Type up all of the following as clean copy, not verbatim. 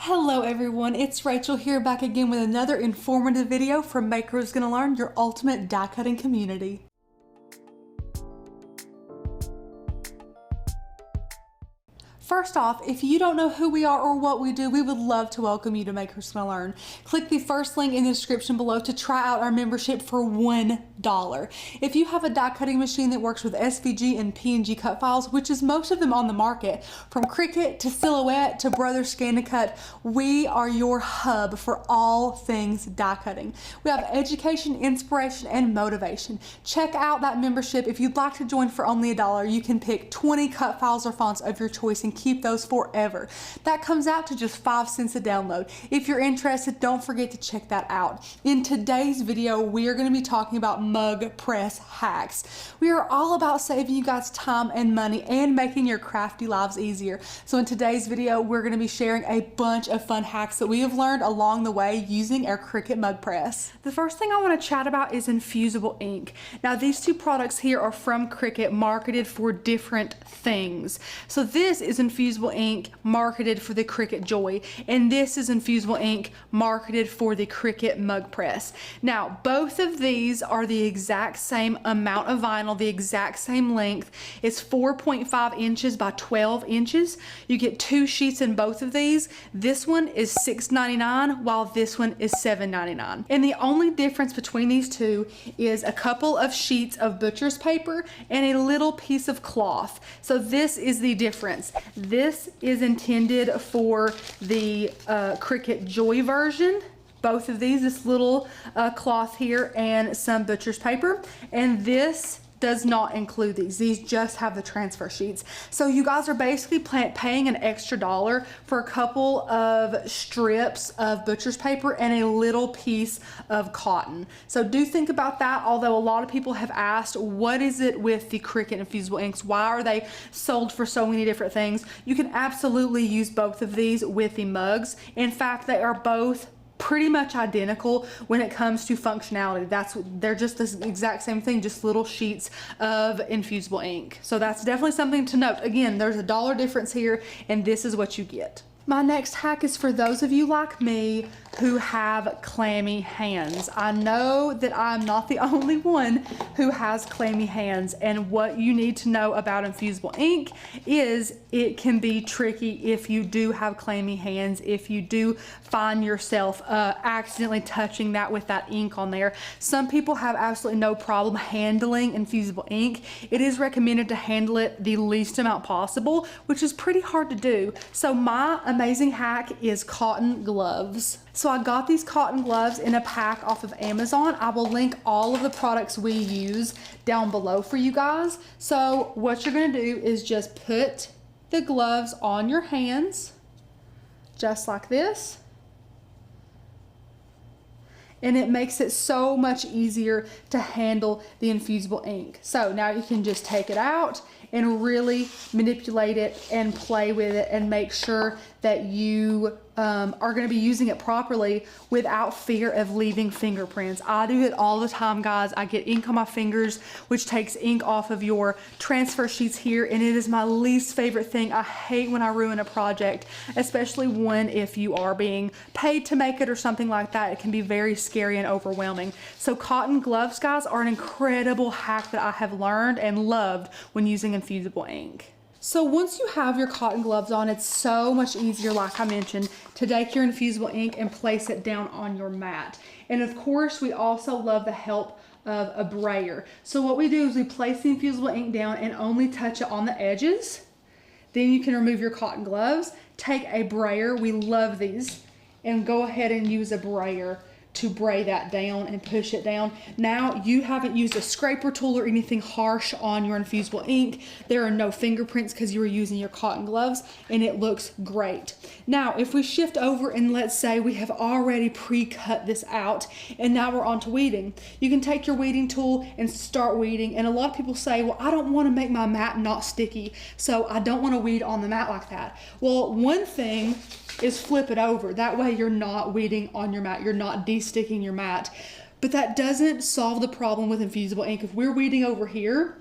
Hello everyone, it's Rachel here back again with another informative video from Makers Gonna Learn, your ultimate die cutting community. First off, if you don't know who we are or what we do, we would love to welcome you to Makers Gonna Learn. Click the first link in the description below to try out our membership for $1. If you have a die cutting machine that works with SVG and PNG cut files, which is most of them on the market, from Cricut to Silhouette to Brother Scan & Cut, we are your hub for all things die cutting. We have education, inspiration, and motivation. Check out that membership. If you'd like to join for only $1, you can pick 20 cut files or fonts of your choice and keep those forever. That comes out to just 5 cents a download. If you're interested, don't forget to check that out. In today's video, we are going to be talking about mug press hacks. We are all about saving you guys time and money and making your crafty lives easier. So in today's video, we're going to be sharing a bunch of fun hacks that we have learned along the way using our Cricut Mug Press. The first thing I want to chat about is Infusible Ink. Now these two products here are from Cricut, marketed for different things. So this is Infusible Ink marketed for the Cricut Joy, and this is Infusible Ink marketed for the Cricut Mug Press. Now both of these are the exact same amount of vinyl, the exact same length. It's 4.5 inches by 12 inches. You get 2 sheets in both of these. This one is $6.99 while this one is $7.99. And the only difference between these two is a couple of sheets of butcher's paper and a little piece of cloth. So this is the difference. This is intended for the Cricut Joy version. Both of these, this little cloth here and some butcher's paper, and this does not include these. These just have the transfer sheets. So you guys are basically paying an extra $1 for a couple of strips of butcher's paper and a little piece of cotton. So do think about that, although a lot of people have asked, what is it with the Cricut Infusible Inks? Why are they sold for so many different things? You can absolutely use both of these with the mugs. In fact, they are both pretty much identical when it comes to functionality. They're just the exact same thing, just little sheets of Infusible Ink. So that's definitely something to note. Again, there's a $1 difference here, and this is what you get. My next hack is for those of you like me who have clammy hands. I know that I'm not the only one who has clammy hands, and what you need to know about Infusible Ink is it can be tricky if you do have clammy hands, if you do find yourself accidentally touching that with that ink on there. Some people have absolutely no problem handling Infusible Ink. It is recommended to handle it the least amount possible, which is pretty hard to do. So my amazing hack is cotton gloves. So I got these cotton gloves in a pack off of Amazon. I will link all of the products we use down below for you guys. So what you're gonna do is just put the gloves on your hands, just like this. And it makes it so much easier to handle the Infusible Ink. So now you can just take it out and really manipulate it and play with it and make sure that you are going to be using it properly without fear of leaving fingerprints. I do it all the time, guys. I get ink on my fingers, which takes ink off of your transfer sheets here, and it is my least favorite thing. I hate when I ruin a project, especially when if you are being paid to make it or something like that. It can be very scary and overwhelming. So cotton gloves, guys, are an incredible hack that I have learned and loved when using Infusible Ink. So once you have your cotton gloves on, it's so much easier, like I mentioned, to take your Infusible Ink and place it down on your mat. And of course, we also love the help of a brayer. So what we do is we place the Infusible Ink down and only touch it on the edges. Then you can remove your cotton gloves, take a brayer, we love these, and go ahead and use a brayer to bray that down and push it down. Now you haven't used a scraper tool or anything harsh on your Infusible Ink. There are no fingerprints because you were using your cotton gloves, and it looks great. Now if we shift over and let's say we have already pre-cut this out and now we're on to weeding. You can take your weeding tool and start weeding, and a lot of people say, well, I don't want to make my mat not sticky, so I don't want to weed on the mat like that. Well, one thing is flip it over. That way you're not weeding on your mat, you're not de-sticking your mat. But that doesn't solve the problem with Infusible Ink. If we're weeding over here,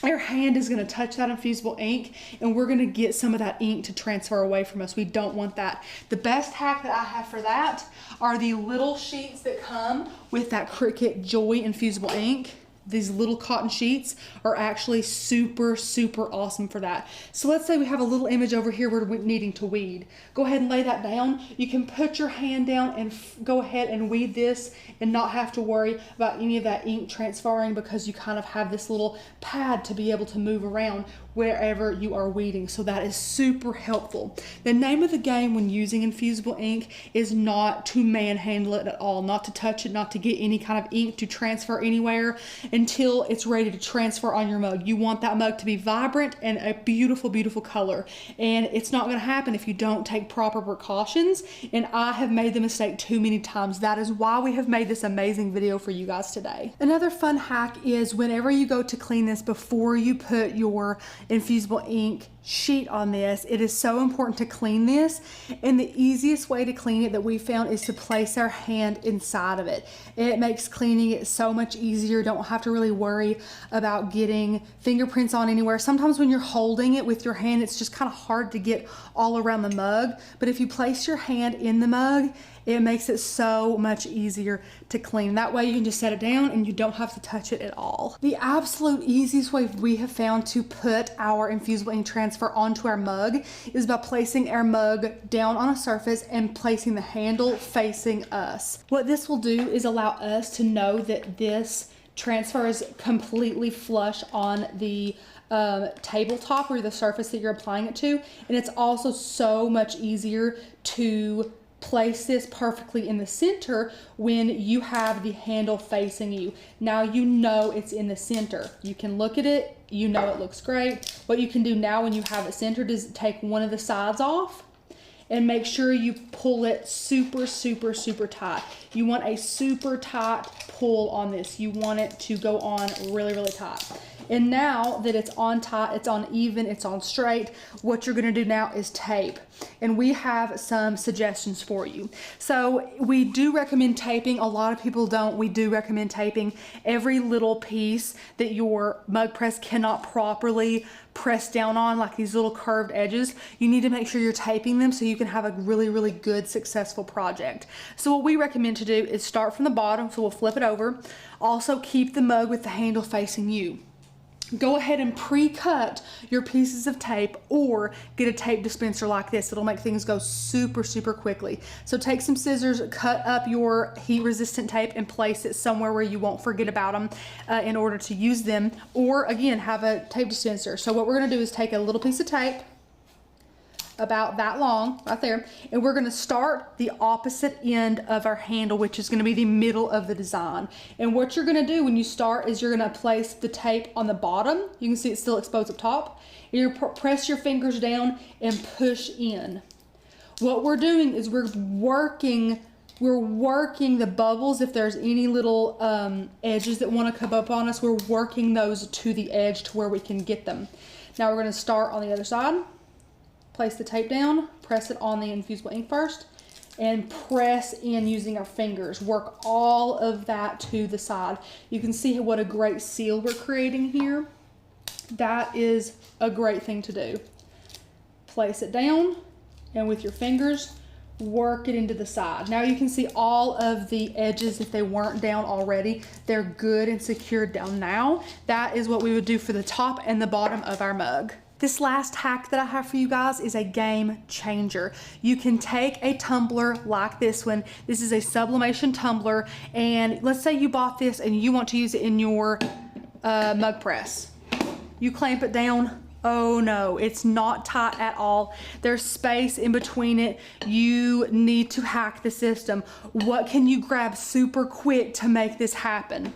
our hand is going to touch that infusible ink, and we're going to get some of that ink to transfer away from us. We don't want that. The best hack that I have for that are the little sheets that come with that Cricut Joy Infusible Ink. These little cotton sheets are actually super, super awesome for that. So let's say we have a little image over here we're needing to weed. Go ahead and lay that down. You can put your hand down and go ahead and weed this and not have to worry about any of that ink transferring, because you kind of have this little pad to be able to move around wherever you are weeding. So that is super helpful. The name of the game when using infusible ink is not to manhandle it at all, not to touch it, not to get any kind of ink to transfer anywhere until it's ready to transfer on your mug. You want that mug to be vibrant and a beautiful, beautiful color. And it's not gonna happen if you don't take proper precautions. And I have made the mistake too many times. That is why we have made this amazing video for you guys today. Another fun hack is whenever you go to clean this, before you put your infusible ink sheet on this, it is so important to clean this, and the easiest way to clean it that we found is to place our hand inside of it. It makes cleaning it so much easier. Don't have to really worry about getting fingerprints on anywhere. Sometimes when you're holding it with your hand, it's just kind of hard to get all around the mug, but if you place your hand in the mug, it makes it so much easier to clean. That way you can just set it down and you don't have to touch it at all. The absolute easiest way we have found to put our infusible ink transfer onto our mug is by placing our mug down on a surface and placing the handle facing us. What this will do is allow us to know that this transfer is completely flush on the tabletop or the surface that you're applying it to. And it's also so much easier to place this perfectly in the center when you have the handle facing you. Now you know it's in the center. You can look at it, you know it looks great. What you can do now when you have it centered is take one of the sides off and make sure you pull it super, super, super tight. You want a super tight pull on this. You want it to go on really, really tight. And now that it's on tight, it's on even, it's on straight, what you're gonna do now is tape. And we have some suggestions for you. So we do recommend taping. A lot of people don't. We do recommend taping every little piece that your mug press cannot properly press down on, like these little curved edges. You need to make sure you're taping them so you can have a really, really good, successful project. So what we recommend to do is start from the bottom, so we'll flip it over. Also keep the mug with the handle facing you. Go ahead and pre-cut your pieces of tape or get a tape dispenser like this. It'll make things go super, super quickly. So take some scissors, cut up your heat resistant tape and place it somewhere where you won't forget about them in order to use them. Or again, have a tape dispenser. So what we're gonna do is take a little piece of tape, about that long right there, and we're going to start the opposite end of our handle, which is going to be the middle of the design. And what you're going to do when you start is you're going to place the tape on the bottom. You can see it's still exposed up top. You press your fingers down and push in. What we're doing is we're working the bubbles. If there's any little edges that want to come up on us, we're working those to the edge to where we can get them. Now we're going to start on the other side. Place the tape down, press it on the infusible ink first, and press in using our fingers. Work all of that to the side. You can see what a great seal we're creating here. That is a great thing to do. Place it down, and with your fingers, work it into the side. Now you can see all of the edges, if they weren't down already, they're good and secured down now. That is what we would do for the top and the bottom of our mug. This last hack that I have for you guys is a game changer. You can take a tumbler like this one. This is a sublimation tumbler, and let's say you bought this and you want to use it in your mug press. You clamp it down. Oh no, it's not tight at all. There's space in between it. You need to hack the system. What can you grab super quick to make this happen?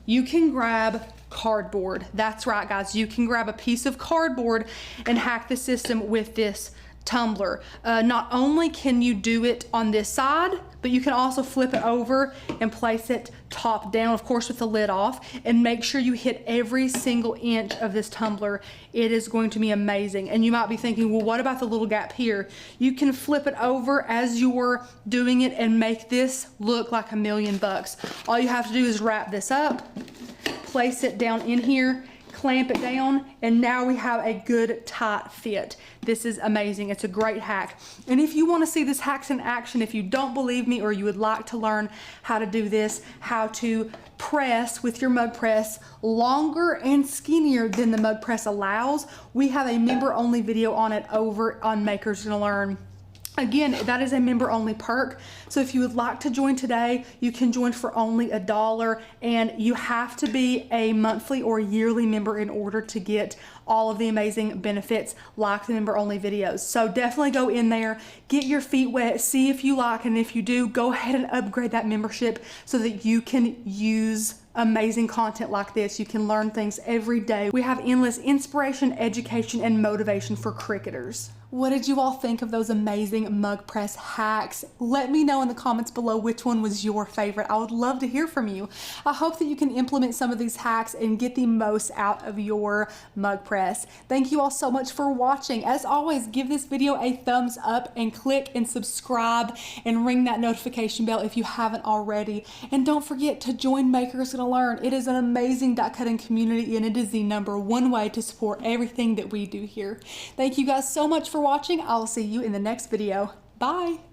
You can grab cardboard. That's right, guys. You can grab a piece of cardboard and hack the system with this tumbler. Not only can you do it on this side, but you can also flip it over and place it top down, of course with the lid off, and make sure you hit every single inch of this tumbler. It is going to be amazing. And you might be thinking, well, what about the little gap here? You can flip it over as you're doing it and make this look like $1,000,000 bucks. All you have to do is wrap this up, place it down in here, clamp it down, and now we have a good tight fit. This is amazing. It's a great hack. And if you want to see this hacks in action, if you don't believe me or you would like to learn how to do this, how to press with your mug press longer and skinnier than the mug press allows, we have a member only video on it over on Makers Gonna Learn. Again, that is a member only perk. So if you would like to join today, you can join for only $1, and you have to be a monthly or yearly member in order to get all of the amazing benefits like the member only videos. So definitely go in there, get your feet wet, see if you like, and if you do, go ahead and upgrade that membership so that you can use amazing content like this. You can learn things every day. We have endless inspiration, education, and motivation for Cricketers. What did you all think of those amazing mug press hacks? Let me know in the comments below which one was your favorite. I would love to hear from you. I hope that you can implement some of these hacks and get the most out of your mug press. Thank you all so much for watching. As always, give this video a thumbs up and click and subscribe and ring that notification bell if you haven't already. And don't forget to join Makers Gonna Learn. It is an amazing die cutting community, and it is the #1 way to support everything that we do here. Thank you guys so much for watching. I'll see you in the next video. Bye.